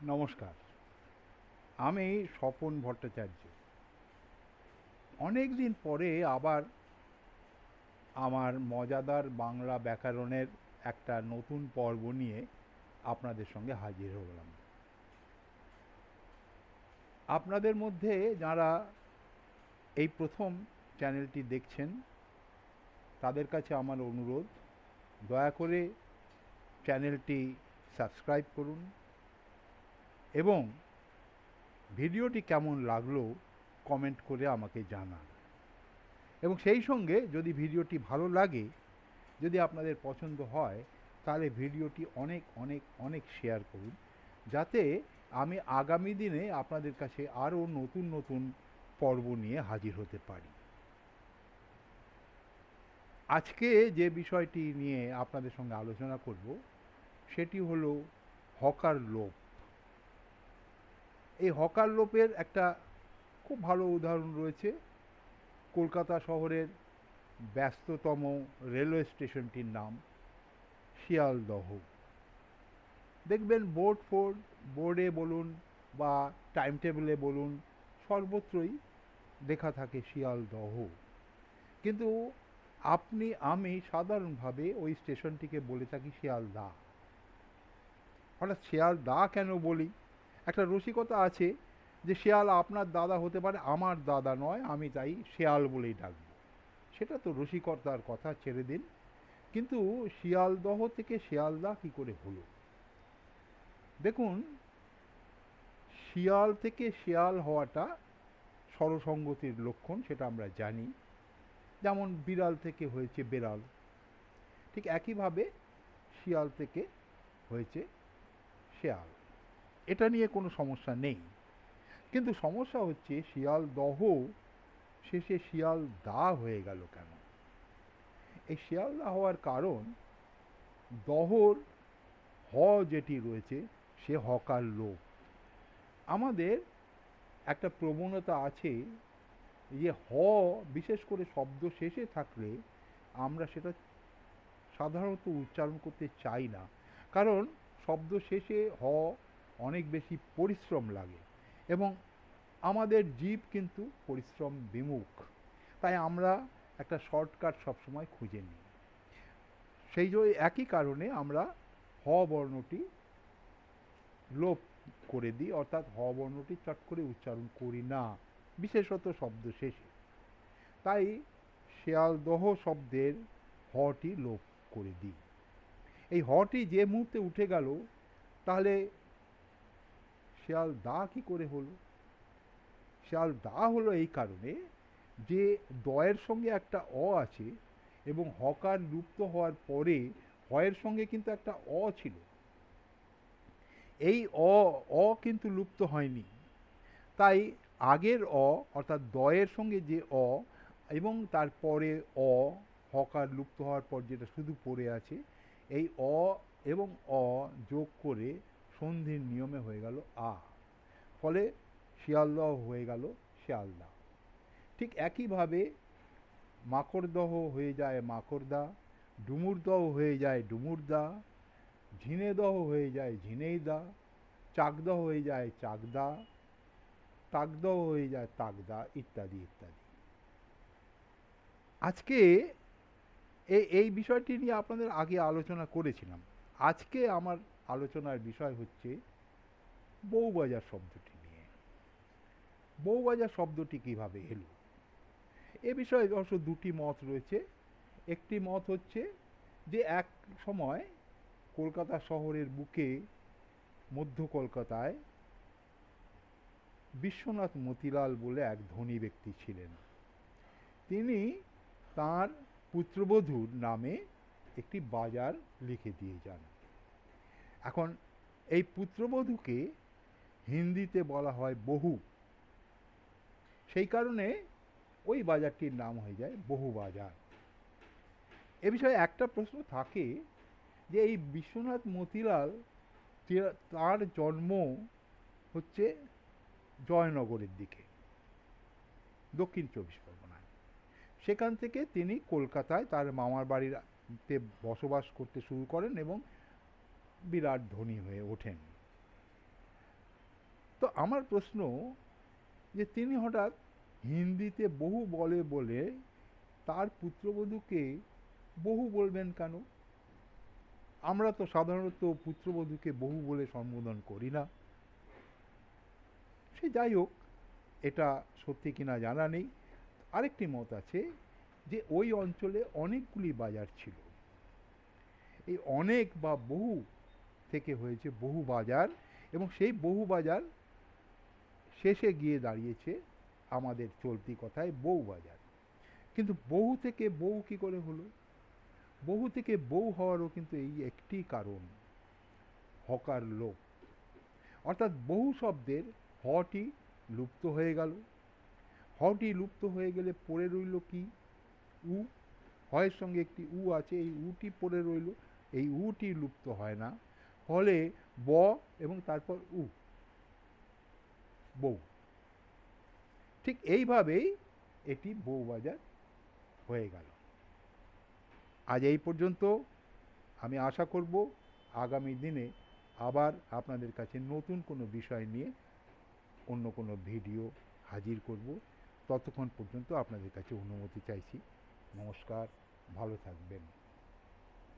নমস্কার। আমি স্বপন ভট্টাচার্য। অনেক দিন পরে আবার আমার মজাদার বাংলা ব্যাকরণের একটা নতুন পর্ব নিয়ে আপনাদের সঙ্গে হাজির হলাম। আপনাদের মধ্যে যারা এই প্রথম চ্যানেলটি দেখছেন তাদের কাছে আমার অনুরোধ, দয়া করে চ্যানেলটি সাবস্ক্রাইব করুন এবং ভিডিওটি কেমন লাগলো কমেন্ট করে আমাকে জানান। এবং সেই সঙ্গে যদি ভিডিওটি ভালো লাগে, যদি আপনাদের পছন্দ হয়, তাহলে ভিডিওটি অনেক অনেক অনেক শেয়ার করুন, যাতে আমি আগামী দিনে আপনাদের কাছে আরও নতুন নতুন পর্ব নিয়ে হাজির হতে পারি। আজকে যে বিষয়টি নিয়ে আপনাদের সঙ্গে আলোচনা করব সেটি হলো হকার লোপ। এই হকার লোপের একটা খুব ভালো উদাহরণ রয়েছে কলকাতা শহরের ব্যস্ততম রেলওয়ে স্টেশনটির নাম শিয়ালদহ। দেখবেন বোর্ডে বলুন বা টাইম টেবিলে বলুন, সর্বত্রই লেখা থাকে শিয়ালদহ। কিন্তু আমি সাধারণভাবে ওই স্টেশনটিকে বলে থাকি শিয়ালদা। হঠাৎ শিয়ালদা কেন বলি? একটা রসিকতা আছে যে শেয়াল আপনার দাদা হতে পারে, আমার দাদা নয়, আমি তাই শেয়াল বলেই ডাকব। সেটা তো রসিকতার কথা, ছেড়ে দিন। কিন্তু শিয়ালদহ থেকে শিয়ালদা কি করে হলো? দেখুন, শিয়াল থেকে শেয়াল হওয়াটা সরসঙ্গতির লক্ষণ, সেটা আমরা জানি। যেমন বিড়াল থেকে হয়েছে বেড়াল, ঠিক একইভাবে শিয়াল থেকে হয়েছে শেয়াল। এটা নিয়ে কোনো সমস্যা নেই। কিন্তু সমস্যা হচ্ছে শিয়ালদহ শেষে শিয়ালদা হয়ে গেল কেন? এই শিয়ালদা হওয়ার কারণ, দহর হ যেটি রয়েছে সে হকার লোপ। আমাদের একটা প্রবণতা আছে যে বিশেষ করে শব্দ শেষে থাকলে আমরা সেটা সাধারণত উচ্চারণ করতে চাই না, কারণ শব্দ শেষে অনেক বেশি পরিশ্রম লাগে এবং আমাদের জীব কিন্তু পরিশ্রম বিমুখ। তাই আমরা একটা শর্টকাট সবসময় খুঁজে নিই। সেই জন্য একই কারণে আমরা বর্ণটি লোপ করে দিই, অর্থাৎ বর্ণটি চট করে উচ্চারণ করি না, বিশেষত শব্দ শেষে। তাই শেয়ালদহ শব্দের হটি লোপ করে দিই। এই হটি যে মুহূর্তে উঠে গেল, তাহলে শিয়ালদা কি করে হলো? শিয়ালদা হলো এই কারণে যে দয়ের সঙ্গে একটা আছে এবং হকার লুপ্ত হওয়ার পরে হয়ের সঙ্গে কিন্তু একটা ছিল। এই কিন্তু লুপ্ত হয়নি। তাই আগের অর্থাৎ দয়ের সঙ্গে যে এবং তারপরে হকার লুপ্ত হওয়ার পর যেটা শুধু পড়ে আছে, এই এবং যোগ করে সন্ধির নিয়মে হয়ে গেল আ। ফলে শিয়ালদহ হয়ে গেল শিয়ালদা। ঠিক একইভাবে মাকড়দহ হয়ে যায় মাকড়দা, ডুমুরদহ হয়ে যায় ডুমুরদা, ঝিনেদহ হয়ে যায় ঝিনেইদা, চাকদহ হয়ে যায় চাকদা, তাকদহ হয়ে যায় তাকদা, ইত্যাদি ইত্যাদি। আজকে এই বিষয়টি নিয়ে আপনাদের আগে আলোচনা করেছিলাম। আজকে আমার আলোচনার বিষয় হচ্ছে বউবাজার শব্দটি নিয়ে। বউবাজার শব্দটি কিভাবে এলো? এ বিষয়ে অবশ্য দুটি মত রয়েছে। একটি মত হচ্ছে যে এক সময় কলকাতা শহরের বুকে, মধ্য কলকাতায়, বিশ্বনাথ মতিলাল বলে এক ধনী ব্যক্তি ছিলেন। তিনি তার পুত্রবধূর নামে একটি বাজার লিখে দিয়ে যান। এখন এই পুত্রবধূকে হিন্দিতে বলা হয় বহু, সেই কারণে ওই বাজারটির নাম হয়ে যায় বহু বাজার। এ বিষয়ে একটা প্রশ্ন থাকে যে এই বিশ্বনাথ মতিলাল, তার জন্ম হচ্ছে জয়নগরের দিকে, দক্ষিণ 24 পরগনায়। সেখান থেকে তিনি কলকাতায় তার মামার বাড়িতে বসবাস করতে শুরু করেন এবং বিরাট ধনী হয়ে ওঠেন। তো আমার প্রশ্ন যে তিনি হঠাৎ হিন্দিতে বহু বলে বলে তার পুত্রবধূকে বহু বলবেন কেন? আমরা তো সাধারণত পুত্রবধূকে বহু বলে সম্বোধন করি না। সে যাই হোক, এটা সত্যি কিনা জানা নেই। আরেকটি মত আছে যে ওই অঞ্চলে অনেকগুলি বাজার ছিল, এই অনেক বা বহু থেকে হয়েছে বহু বাজার, এবং সেই বহু বাজার শেষে গিয়ে দাঁড়িয়েছে আমাদের চলতি কথায় বউ বাজার। কিন্তু বহু থেকে বউ কি করে হলো? বহু থেকে বউ হওয়ারও কিন্তু এই একটি কারণ, হকার লোক। অর্থাৎ বহু শব্দের হটি লুপ্ত হয়ে গেল। হটি লুপ্ত হয়ে গেলে পড়ে রইল কি? উ। হয়ের সঙ্গে একটি উ আছে, এই উটি পড়ে রইল। এই উটি লুপ্ত হয় না, ফলে ব এবং তারপর উ, বউ। ঠিক এইভাবেই এটি বউবাজার হয়ে গেল। আজ এই পর্যন্ত। আমি আশা করব আগামী দিনে আবার আপনাদের কাছে নতুন কোনো বিষয় নিয়ে অন্য কোনো ভিডিও হাজির করব। ততক্ষণ পর্যন্ত আপনাদের কাছে অনুমতি চাইছি। নমস্কার, ভালো থাকবেন।